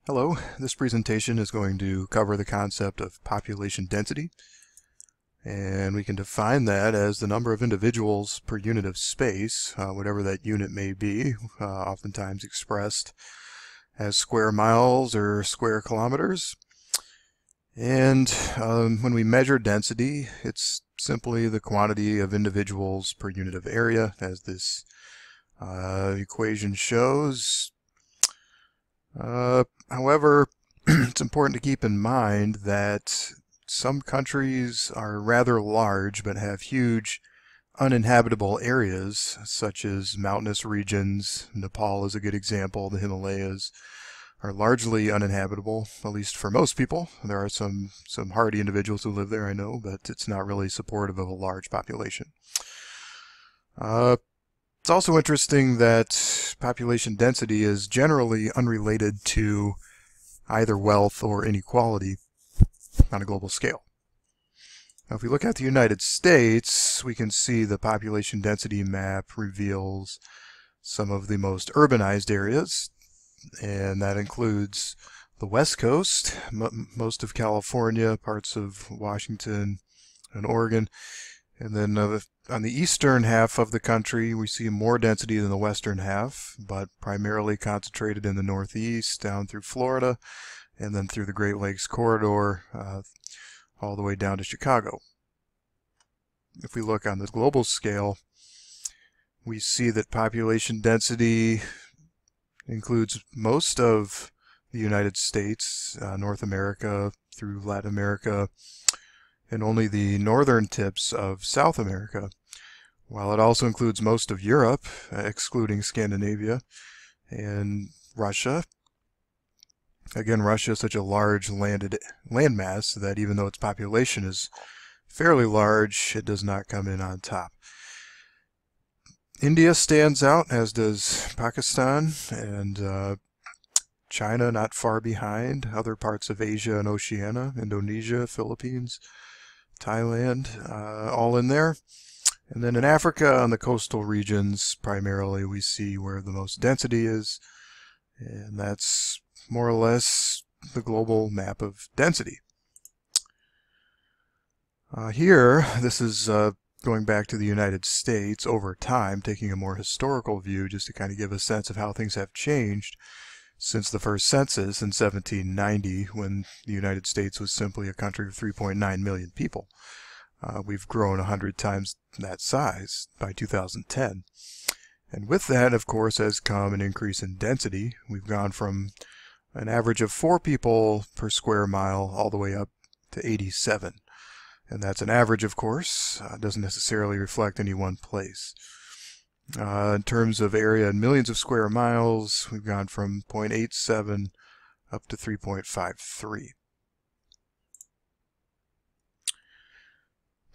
Hello, this presentation is going to cover the concept of population density, and we can define that as the number of individuals per unit of space, whatever that unit may be, oftentimes expressed as square miles or square kilometers. And when we measure density, it's simply the quantity of individuals per unit of area, as this equation shows. However, it's important to keep in mind that some countries are rather large but have huge uninhabitable areas, such as mountainous regions. Nepal is a good example. The Himalayas are largely uninhabitable, at least for most people. There are some hardy individuals who live there, I know, but it's not really supportive of a large population. It's also interesting that population density is generally unrelated to either wealth or inequality on a global scale. Now, if we look at the United States, we can see the population density map reveals some of the most urbanized areas, and that includes the West Coast, most of California, parts of Washington and Oregon, and then on the eastern half of the country, we see more density than the western half, but primarily concentrated in the northeast, down through Florida, and then through the Great Lakes corridor, all the way down to Chicago. If we look on the global scale, we see that population density includes most of the United States, North America through Latin America, and only the northern tips of South America, while it also includes most of Europe, excluding Scandinavia, and Russia. Again, Russia is such a large landmass that even though its population is fairly large, it does not come in on top. India stands out, as does Pakistan, and China not far behind, other parts of Asia and Oceania, Indonesia, Philippines, Thailand, all in there. And then in Africa, on the coastal regions, primarily we see where the most density is, and that's more or less the global map of density. Here, this is going back to the United States over time, taking a more historical view just to kind of give a sense of how things have changed since the first census in 1790, when the United States was simply a country of 3.9 million people. We've grown 100 times that size by 2010. And with that, of course, has come an increase in density. We've gone from an average of 4 people per square mile all the way up to 87. And that's an average, of course. Doesn't necessarily reflect any one place. In terms of area in millions of square miles, we've gone from 0.87 up to 3.53.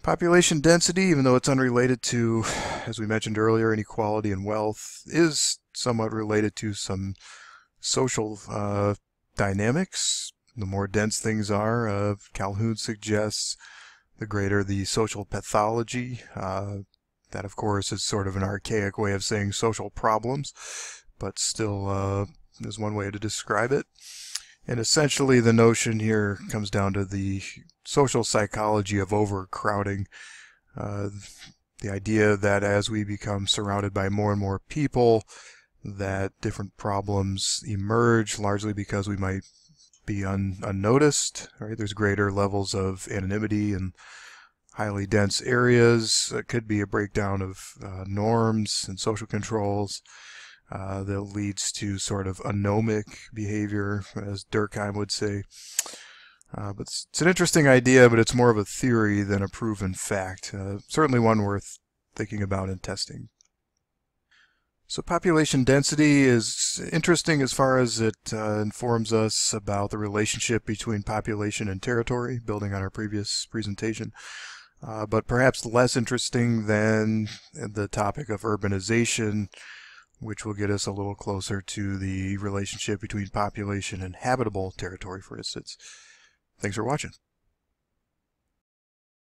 Population density, even though it's unrelated to, as we mentioned earlier, inequality and wealth, is somewhat related to some social dynamics. The more dense things are, Calhoun suggests, the greater the social pathology. That, of course, is sort of an archaic way of saying social problems, but still is one way to describe it. And essentially the notion here comes down to the social psychology of overcrowding. The idea that as we become surrounded by more and more people, that different problems emerge, largely because we might be unnoticed. Right? There's greater levels of anonymity in highly dense areas. It could be a breakdown of norms and social controls that leads to sort of anomic behavior, as Durkheim would say. But it's an interesting idea, but it's more of a theory than a proven fact. Certainly one worth thinking about and testing. So population density is interesting as far as it informs us about the relationship between population and territory, building on our previous presentation. But perhaps less interesting than the topic of urbanization, which will get us a little closer to the relationship between population and habitable territory, for instance. Thanks for watching.